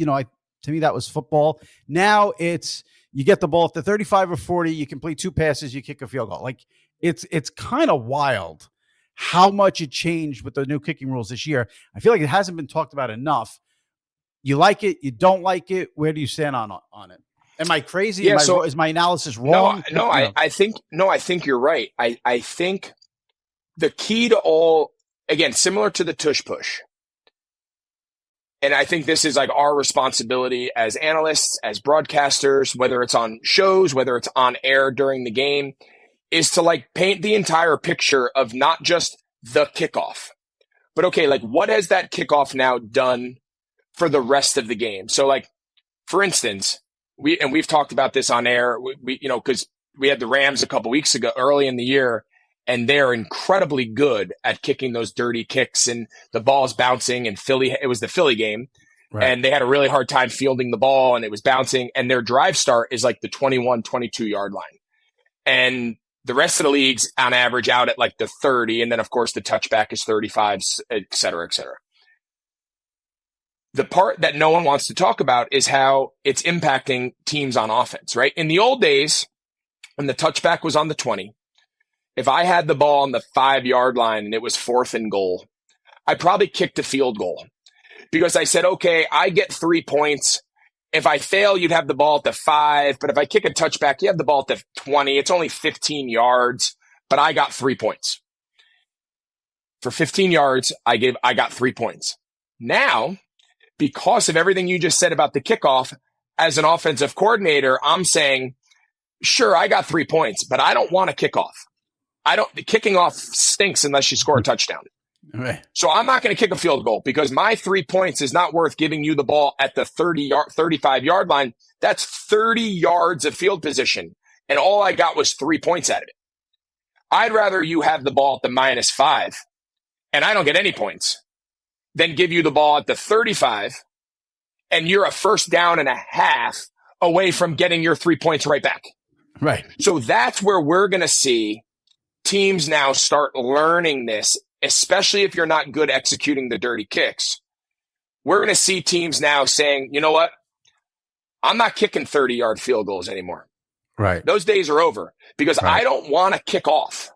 me, that was football. Now it's, you get the ball at the 35 or 40, you complete 2 passes, you kick a field goal. Like it's kind of wild how much it changed with the new kicking rules this year. I feel like it hasn't been talked about enough. You like it? You don't like it? Where do you stand on it? Am I crazy? Yeah, is my analysis wrong? I think you're right. I think the key to all, again, similar to the Tush Push, and I think this is like our responsibility as analysts, as broadcasters, whether it's on shows, whether it's on air during the game, is to like paint the entire picture of not just the kickoff, but okay, like what has that kickoff now done for the rest of the game? So like, for instance, we've talked about this on air, because we had the Rams a couple weeks ago, early in the year, and they're incredibly good at kicking those dirty kicks and the ball's bouncing, and it was the Philly game. Right. And they had a really hard time fielding the ball and it was bouncing, and their drive start is like the 21, 22 yard line. And the rest of the league's on average out at like the 30. And then of course the touchback is 35, et cetera, et cetera. The part that no one wants to talk about is how it's impacting teams on offense, right? In the old days, when the touchback was on the 20, if I had the ball on the 5 yard line and it was 4th and goal, I probably kicked a field goal because I said, okay, I get 3 points. If I fail, you'd have the ball at the 5. But if I kick a touchback, you have the ball at the 20. It's only 15 yards, but I got 3 points. For 15 yards, I got 3 points. Now, because of everything you just said about the kickoff, as an offensive coordinator, I'm saying, sure, I got 3 points, but I don't want a kickoff. The kicking off stinks unless you score a touchdown. Right. So I'm not going to kick a field goal because my 3 points is not worth giving you the ball at the 35 yard line. That's 30 yards of field position. And all I got was 3 points out of it. I'd rather you have the ball at the -5 and I don't get any points than give you the ball at the 35 and you're a 1st down and a half away from getting your 3 points right back. Right. So that's where we're going to see teams now start learning this, especially if you're not good executing the dirty kicks, we're going to see teams now saying, you know what? I'm not kicking 30-yard field goals anymore. Right. Those days are over because I don't want to kick off.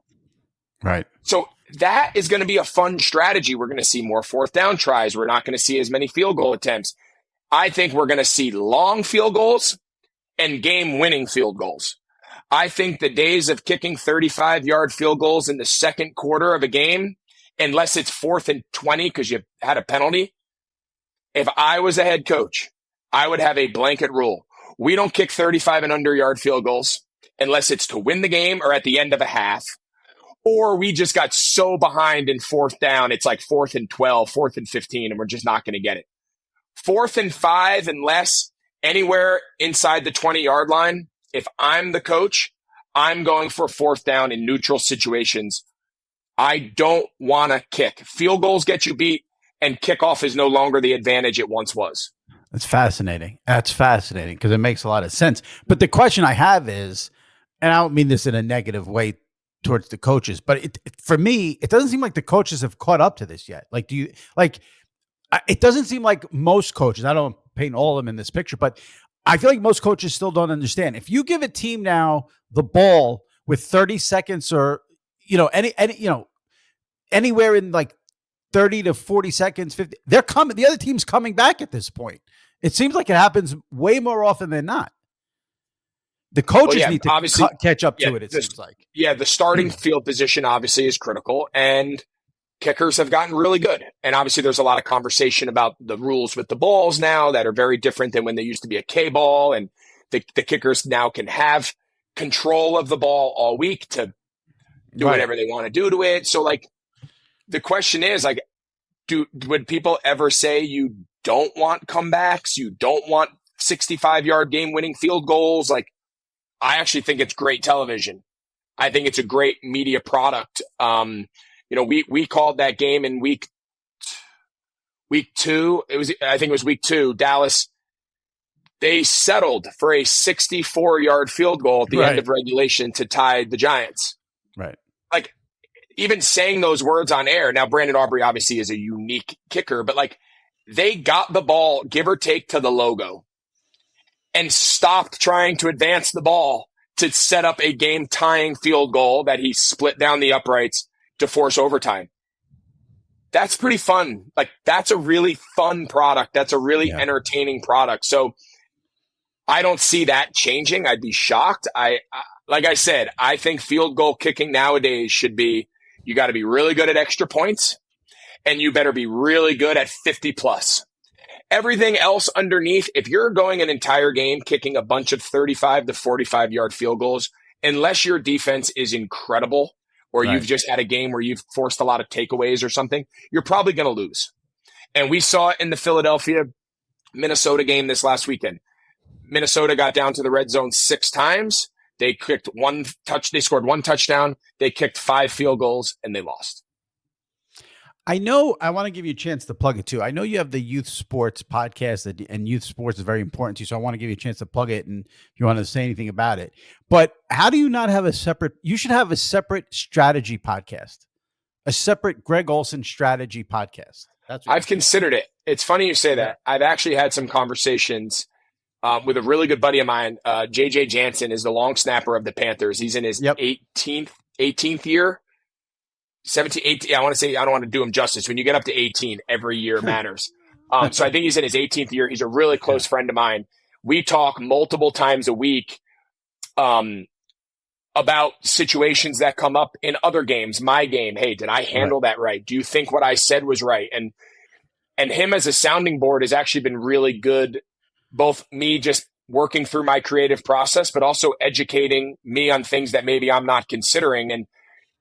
Right. So that is going to be a fun strategy. We're going to see more fourth down tries. We're not going to see as many field goal attempts. I think we're going to see long field goals and game-winning field goals. I think the days of kicking 35-yard field goals in the second quarter of a game, unless it's 4th and 20 because you had a penalty, if I was a head coach, I would have a blanket rule. We don't kick 35 and under yard field goals unless it's to win the game or at the end of a half, or we just got so behind in fourth down, it's like 4th and 12, 4th and 15, and we're just not going to get it. 4th and 5 and less, anywhere inside the 20-yard line, if I'm the coach, I'm going for fourth down in neutral situations. I don't want to kick. Field goals get you beat, and kickoff is no longer the advantage it once was. That's fascinating. That's fascinating because it makes a lot of sense. But the question I have is, and I don't mean this in a negative way towards the coaches, but for me, it doesn't seem like the coaches have caught up to this yet. Like, it doesn't seem like most coaches, I don't paint all of them in this picture, but I feel like most coaches still don't understand. If you give a team now the ball with 30 seconds or, anywhere in like 30 to 40 seconds, 50, they're coming. The other team's coming back at this point. It seems like it happens way more often than not. The coaches need to catch up to it, seems like. Yeah, the starting field position obviously is critical, and kickers have gotten really good. And obviously there's a lot of conversation about the rules with the balls now that are very different than when they used to be a K-ball, and the kickers now can have control of the ball all week to do whatever they want to do to it. So, like, the question is, like, would people ever say you don't want comebacks? You don't want 65-yard game-winning field goals? Like, I actually think it's great television. I think it's a great media product. We called that game in week 2. I think it was week 2. Dallas, they settled for a 64-yard field goal at the end of regulation to tie the Giants. Right. Like, even saying those words on air. Now, Brandon Aubrey obviously is a unique kicker, but like, they got the ball, give or take, to the logo and stopped trying to advance the ball to set up a game-tying field goal that he split down the uprights to force overtime. That's pretty fun. Like, that's a really fun product. That's a really entertaining product. So I don't see that changing. I'd be shocked. Like I said, I think field goal kicking nowadays should be, you got to be really good at extra points, and you better be really good at 50 plus. Everything else underneath, if you're going an entire game kicking a bunch of 35 to 45-yard field goals, unless your defense is incredible, or you've just had a game where you've forced a lot of takeaways or something, you're probably going to lose. And we saw it in the Philadelphia-Minnesota game this last weekend. Minnesota got down to the red zone 6 times. They kicked they scored 1 touchdown. They kicked 5 field goals, and they lost. I know I want to give you a chance to plug it too. I know you have the youth sports podcast, and youth sports is very important to you. So I want to give you a chance to plug it, and if you want to say anything about it. But how do you not have you should have a separate strategy podcast, a separate Greg Olsen strategy podcast. I've considered it. It's funny you say that. I've actually had some conversations with a really good buddy of mine. JJ Jansen is the long snapper of the Panthers. He's in his 18th year. 17, 18, I want to say, I don't want to do him justice. When you get up to 18, every year matters. So I think he's in his 18th year. He's a really close friend of mine. We talk multiple times a week about situations that come up in other games. My game, hey, did I handle that right? Do you think what I said was right? And him as a sounding board has actually been really good, both me just working through my creative process, but also educating me on things that maybe I'm not considering. And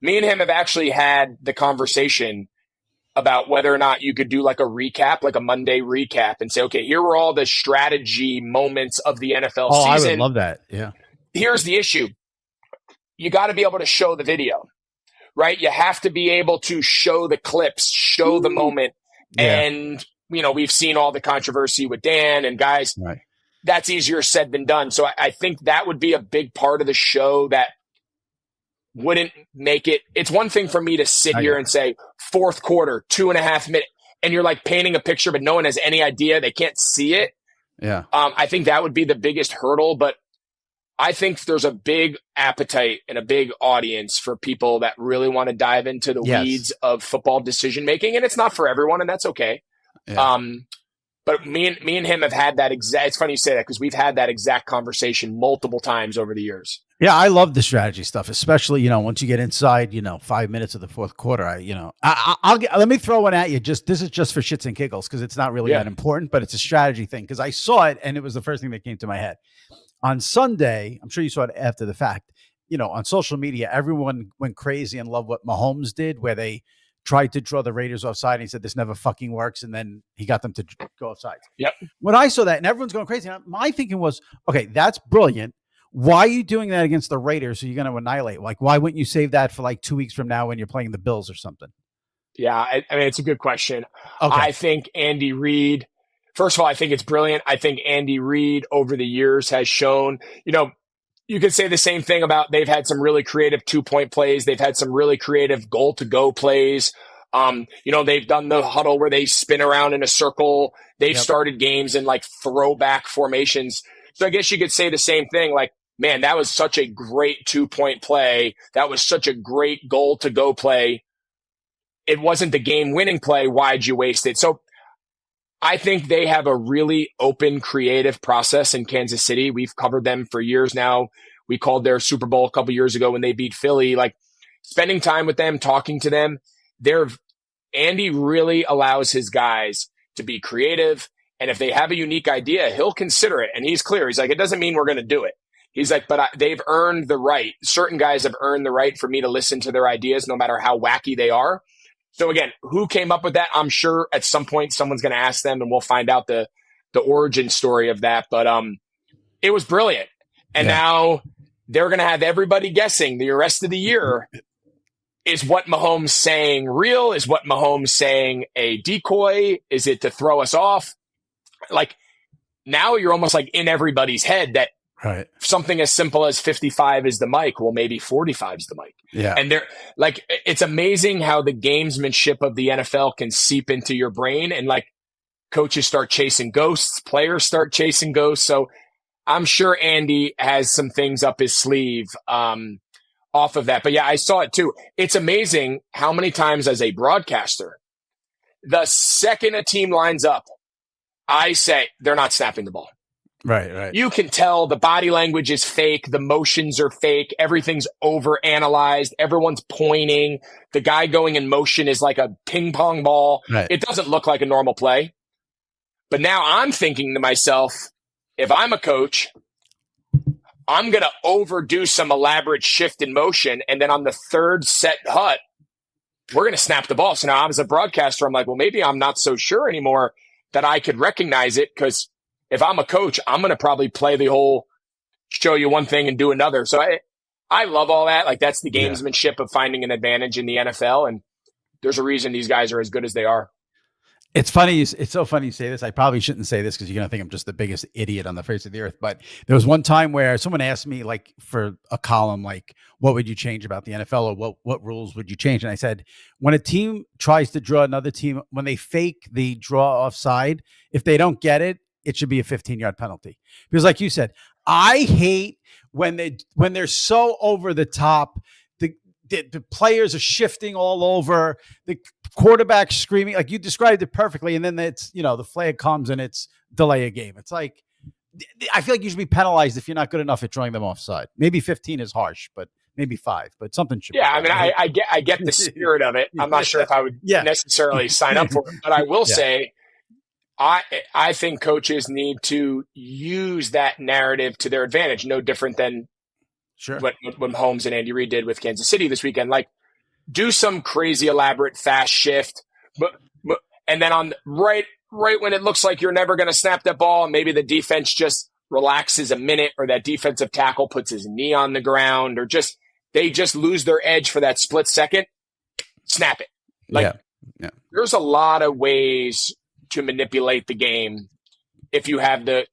me and him have actually had the conversation about whether or not you could do like a recap, like a Monday recap, and say, okay, here were all the strategy moments of the NFL season. I would love that. Yeah. Here's the issue. You got to be able to show the video, right? You have to be able to show the clips, show the moment. Yeah. And, we've seen all the controversy with Dan and guys. Right. That's easier said than done. So I think that would be a big part of the show that wouldn't make it. It's one thing for me to sit here and say fourth quarter, 2.5 minutes, and you're like painting a picture, but no one has any idea. They can't see it. Yeah. I think that would be the biggest hurdle, but I think there's a big appetite and a big audience for people that really want to dive into the weeds of football decision making, and it's not for everyone, and that's okay. Yeah. But me and him have had that exact. It's funny you say that because we've had that exact conversation multiple times over the years. Yeah, I love the strategy stuff, especially once you get inside 5 minutes of the fourth quarter. Let me throw one at you. This is just for shits and giggles because it's not really that important, but it's a strategy thing because I saw it and it was the first thing that came to my head. On Sunday, I'm sure you saw it after the fact, on social media, everyone went crazy and loved what Mahomes did, where they tried to draw the Raiders offside. And he said, this never fucking works. And then he got them to go offside. Yep. When I saw that and everyone's going crazy, my thinking was, okay, that's brilliant. Why are you doing that against the Raiders? So you're going to annihilate. Like, why wouldn't you save that for like 2 weeks from now when you're playing the Bills or something? Yeah. I mean, it's a good question. Okay. I think Andy Reid, first of all, I think it's brilliant. I think Andy Reid over the years has shown, you could say the same thing about they've had some really creative 2-point plays. They've had some really creative goal to go plays. They've done the huddle where they spin around in a circle. They've started games in like throwback formations. So I guess you could say the same thing. Like, man, that was such a great 2-point play. That was such a great goal to go play. It wasn't the game winning play. Why'd you waste it? So I think they have a really open, creative process in Kansas City. We've covered them for years now. We called their Super Bowl a couple years ago when they beat Philly. Like, spending time with them, talking to them, Andy really allows his guys to be creative. And if they have a unique idea, he'll consider it. And he's clear. He's like, it doesn't mean we're going to do it. He's like, but they've earned the right. Certain guys have earned the right for me to listen to their ideas, no matter how wacky they are. So again, who came up with that? I'm sure at some point someone's going to ask them and we'll find out the origin story of that. But it was brilliant. And now they're going to have everybody guessing the rest of the year. Is what Mahomes saying real? Is what Mahomes saying a decoy? Is it to throw us off? Like, now you're almost like in everybody's head that something as simple as 55 is the mic. Well, maybe 45 is the mic. Yeah. And they're like, it's amazing how the gamesmanship of the NFL can seep into your brain, and like coaches start chasing ghosts, players start chasing ghosts. So I'm sure Andy has some things up his sleeve off of that. But yeah, I saw it too. It's amazing how many times as a broadcaster, the second a team lines up, I say they're not snapping the ball. Right. You can tell the body language is fake. The motions are fake. Everything's overanalyzed. Everyone's pointing. The guy going in motion is like a ping pong ball. Right. It doesn't look like a normal play. But now I'm thinking to myself, if I'm a coach, I'm going to overdo some elaborate shift in motion. And then on the third set hut, we're going to snap the ball. So now as a broadcaster, I'm like, well, maybe I'm not so sure anymore that I could recognize it, because if I'm a coach, I'm going to probably play the whole show you one thing and do another. So I love all that. Like, that's the gamesmanship of finding an advantage in the NFL. And there's a reason these guys are as good as they are. It's funny. It's so funny you say this. I probably shouldn't say this because you're going to think I'm just the biggest idiot on the face of the earth. But there was one time where someone asked me, like, for a column, like, what would you change about the NFL, or what rules would you change? And I said, when a team tries to draw another team, when they fake the draw offside, if they don't get it, it should be a 15-yard penalty. Because like you said, I hate when they're so over the top. The players are shifting all over, the quarterback screaming, like you described it perfectly. And then it's, the flag comes and it's delay a game. It's like, I feel like you should be penalized if you're not good enough at drawing them offside. Maybe 15 is harsh, but maybe 5, but something should be. I mean, I get the spirit of it. I'm not sure if I would necessarily sign up for it, but I will say, I think coaches need to use that narrative to their advantage. No different than what Mahomes and Andy Reid did with Kansas City this weekend. Like, do some crazy, elaborate, fast shift, and then on right when it looks like you're never going to snap that ball, and maybe the defense just relaxes a minute, or that defensive tackle puts his knee on the ground, or they just lose their edge for that split second, snap it. Like, there's a lot of ways to manipulate the game if you have the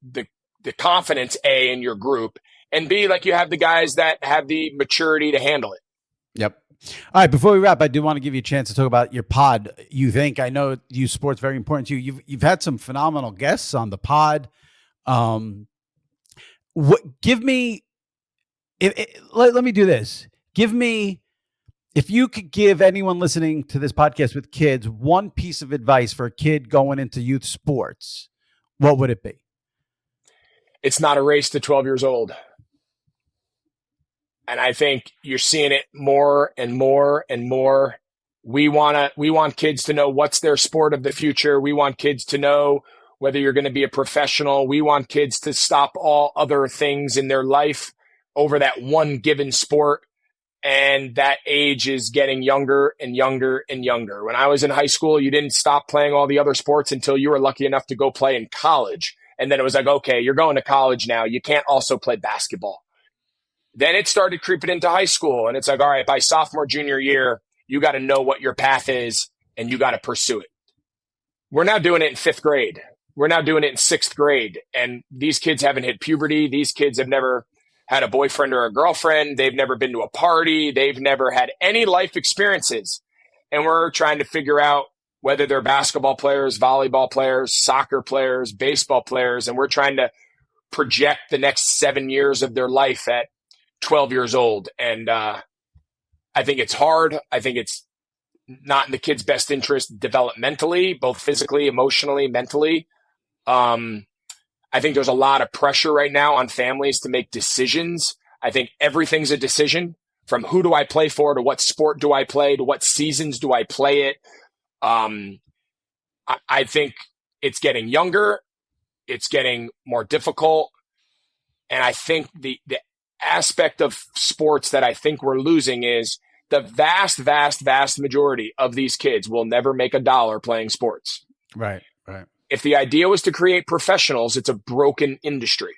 confidence, A, in your group, and B, like, you have the guys that have the maturity to handle it. Yep. All right. Before we wrap, I do want to give you a chance to talk about your pod. I know you sports very important to you. You've had some phenomenal guests on the pod. Give me, let me do this. Give me, if you could give anyone listening to this podcast with kids one piece of advice for a kid going into youth sports, what would it be? It's not a race to 12 years old. And I think you're seeing it more and more and more. We want kids to know what's their sport of the future. We want kids to know whether you're going to be a professional. We want kids to stop all other things in their life over that one given sport. And that age is getting younger and younger and younger. When I was in high school, you didn't stop playing all the other sports until you were lucky enough to go play in college. And then it was like, okay, you're going to college now. You can't also play basketball. Then it started creeping into high school. And it's like, all right, by sophomore, junior year, you got to know what your path is and you got to pursue it. We're now doing it in fifth grade. We're now doing it in sixth grade. And these kids haven't hit puberty. These kids have never had a boyfriend or a girlfriend. They've never been to a party. They've never had any life experiences. And we're trying to figure out whether they're basketball players, volleyball players, soccer players, baseball players. And we're trying to project the next 7 years of their life at 12 years old. And I think it's hard. I think it's not in the kid's best interest developmentally, both physically, emotionally, mentally. I think there's a lot of pressure right now on families to make decisions. I think everything's a decision, from who do I play for to what sport do I play to what seasons do I play it. I think it's getting younger. It's getting more difficult. And I think the aspect of sports that I think we're losing is the vast, vast, vast majority of these kids will never make $1 playing sports. Right, right. If the idea was to create professionals, it's a broken industry.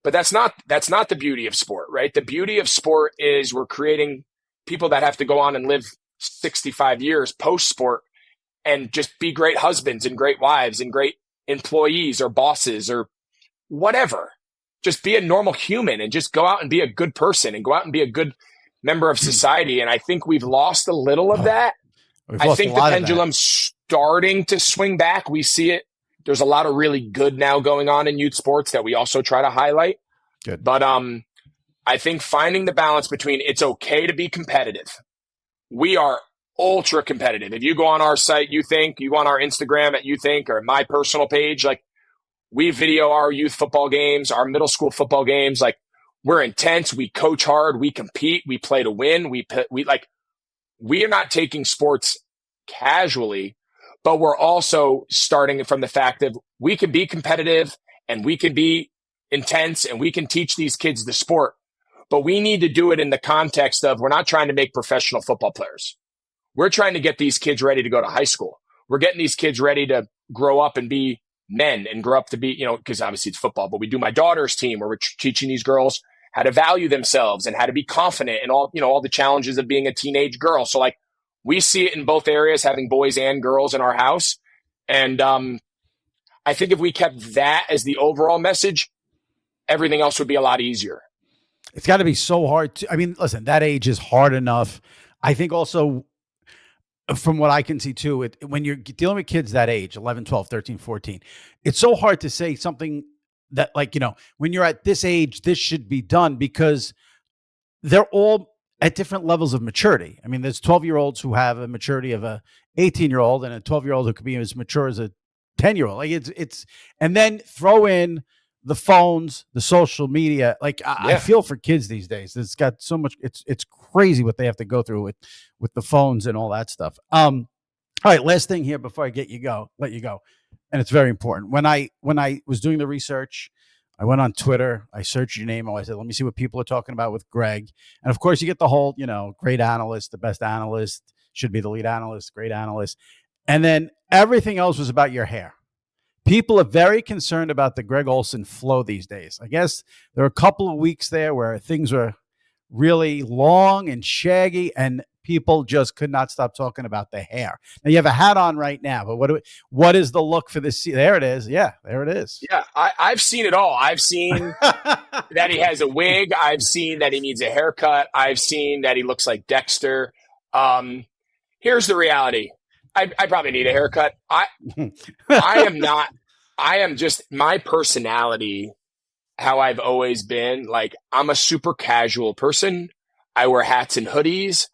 But that's not the beauty of sport, right? The beauty of sport is we're creating people that have to go on and live 65 years post-sport and just be great husbands and great wives and great employees or bosses or whatever. Just be a normal human and just go out and be a good person and go out and be a good member of society. And I think we've lost a little of that. I think the pendulum's starting to swing back. We see it. There's a lot of really good now going on in youth sports that we also try to highlight. Good. But I think finding the balance between it's okay to be competitive. We are ultra competitive. If you go on our site, you go on our Instagram at YouThink or my personal page, like we video our youth football games, our middle school football games. Like we're intense. We coach hard. We compete. We play to win. We are not taking sports casually, but we're also starting from the fact that we can be competitive and we can be intense and we can teach these kids the sport, but we need to do it in the context of we're not trying to make professional football players. We're trying to get these kids ready to go to high school. We're getting these kids ready to grow up and be men and grow up to be, because obviously it's football, but we do my daughter's team where we're teaching these girls how to value themselves and how to be confident and all the challenges of being a teenage girl. So like we see it in both areas, having boys and girls in our house. And I think if we kept that as the overall message, everything else would be a lot easier. It's got to be so hard. Listen, that age is hard enough. I think also from what I can see too, when you're dealing with kids that age, 11, 12, 13, 14, it's so hard to say something that when you're at this age, this should be done because they're all at different levels of maturity. I mean, there's 12-year-olds who have a maturity of a 18-year-old and a 12-year-old who could be as mature as a 10-year-old. Like it's, and then throw in the phones, the social media. Like I feel for kids these days. It's got so much. It's crazy what they have to go through with the phones and all that stuff. All right, last thing here before I let you go, and it's very important. When I was doing the research, I went on Twitter. I searched your name. I said, let me see what people are talking about with Greg. And of course, you get the whole, great analyst, the best analyst, should be the lead analyst, great analyst. And then everything else was about your hair. People are very concerned about the Greg Olsen flow these days. I guess there were a couple of weeks there where things were really long and shaggy, and people just could not stop talking about the hair. Now you have a hat on right now, but what is the look for this? There it is. Yeah, there it is. Yeah, I've seen it all. I've seen that he has a wig. I've seen that he needs a haircut. I've seen that he looks like Dexter. Here's the reality. I probably need a haircut. I am just my personality, how I've always been. Like, I'm a super casual person. I wear hats and hoodies.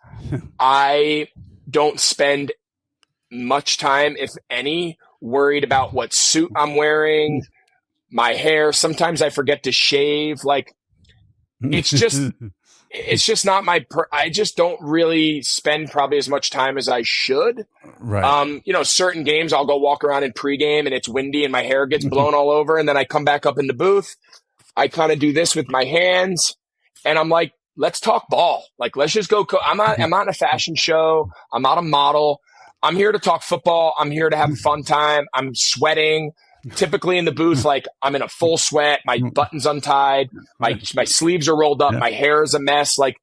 I don't spend much time, if any, worried about what suit I'm wearing, my hair. Sometimes I forget to shave. Like, it's just not I just don't really spend probably as much time as I should. Right. Certain games I'll go walk around in pregame and it's windy and my hair gets blown all over. And then I come back up in the booth. I kind of do this with my hands and I'm like, let's talk ball. Like, let's just go. I'm not in a fashion show. I'm not a model. I'm here to talk football. I'm here to have a fun time. I'm sweating. Typically in the booth, like, I'm in a full sweat. My button's untied. My sleeves are rolled up. My hair is a mess. Like,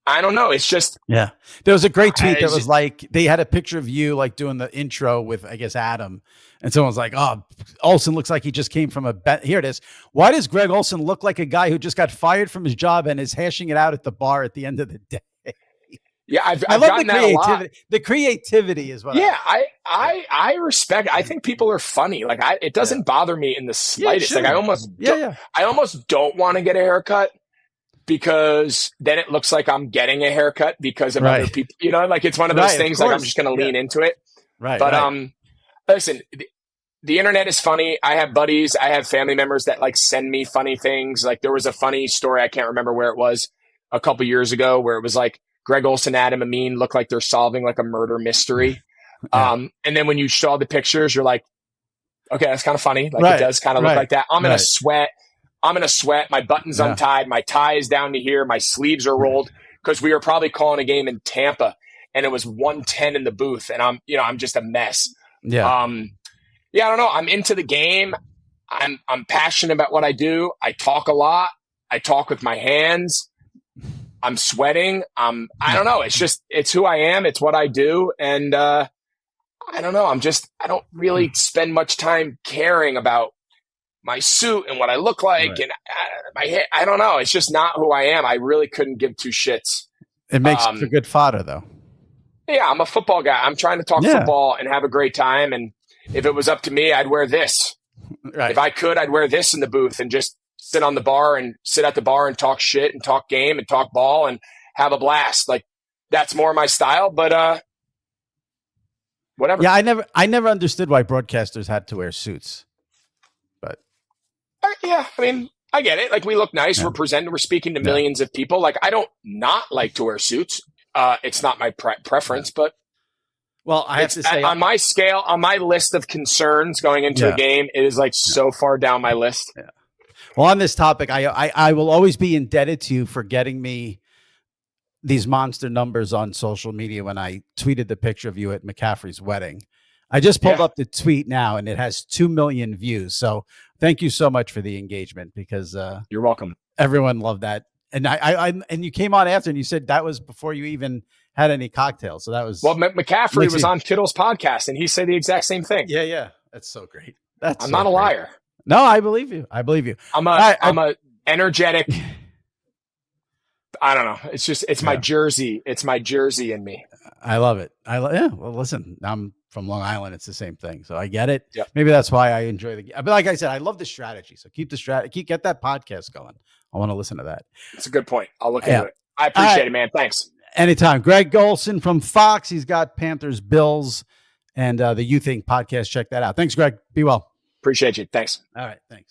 I don't know. It's just, yeah. There was a great tweet that was like, they had a picture of you like doing the intro with, I guess, Adam. And someone's like, oh, Olsen looks like he just came from a bet. Here it is. Why does Greg Olsen look like a guy who just got fired from his job and is hashing it out at the bar at the end of the day? Yeah, I've I love gotten the that a lot. creativity. The creativity is what. Yeah, I respect. I think people are funny. Like, it doesn't bother me in the slightest. Sure. Like, I almost don't want to get a haircut because then it looks like I'm getting a haircut because of other people. Like, it's one of those things. Like, I'm just going to lean into it. Right. But listen, the internet is funny. I have buddies. I have family members that like send me funny things. Like, there was a funny story. I can't remember where it was a couple years ago where it was like, Greg Olsen, Adam Amin look like they're solving like a murder mystery. And then when you saw the pictures, you're like, okay, that's kind of funny. Like, it does kind of look like that. I'm in a sweat. My button's untied. My tie is down to here. My sleeves are rolled because we were probably calling a game in Tampa and it was 1:10 in the booth. And I'm just a mess. Yeah. I don't know. I'm into the game. I'm passionate about what I do. I talk a lot. I talk with my hands. I'm sweating. I don't know. It's who I am. It's what I do. And, I don't know. I don't really spend much time caring about my suit and what I look like and my hair. I don't know. It's just not who I am. I really couldn't give two shits. It makes for good fodder though. Yeah. I'm a football guy. I'm trying to talk football and have a great time. And if it was up to me, I'd wear this. If I could, I'd wear this in the booth and just sit at the bar and talk shit and talk game and talk ball and have a blast. Like, that's more my style, but, whatever. Yeah. I never understood why broadcasters had to wear suits, but yeah, I mean, I get it. Like, we look nice. We're speaking to millions of people. Like, I don't not like to wear suits. It's not my preference, but well, I have to say on my scale, on my list of concerns going into a game, it is like so far down my list. Yeah. Well, on this topic, I will always be indebted to you for getting me these monster numbers on social media when I tweeted the picture of you at McCaffrey's wedding. I just pulled up the tweet now and it has 2 million views. So thank you so much for the engagement because you're welcome. Everyone loved that. And and you came on after and you said that was before you even had any cocktails. So that was McCaffrey was on Kittle's podcast and he said the exact same thing. Yeah. That's so great. I'm not a liar. No, I believe you. I'm a energetic. I don't know. It's my jersey. It's my jersey in me. I love it. Well, listen, I'm from Long Island. It's the same thing. So I get it. Yep. Maybe that's why I enjoy the game. But like I said, I love the strategy. So keep get that podcast going. I want to listen to that. It's a good point. I'll look into it. I appreciate it, man. Thanks. Anytime. Greg Olsen from Fox. He's got Panthers, Bills, and the You Think podcast. Check that out. Thanks, Greg. Be well. Appreciate you. Thanks. All right. Thanks.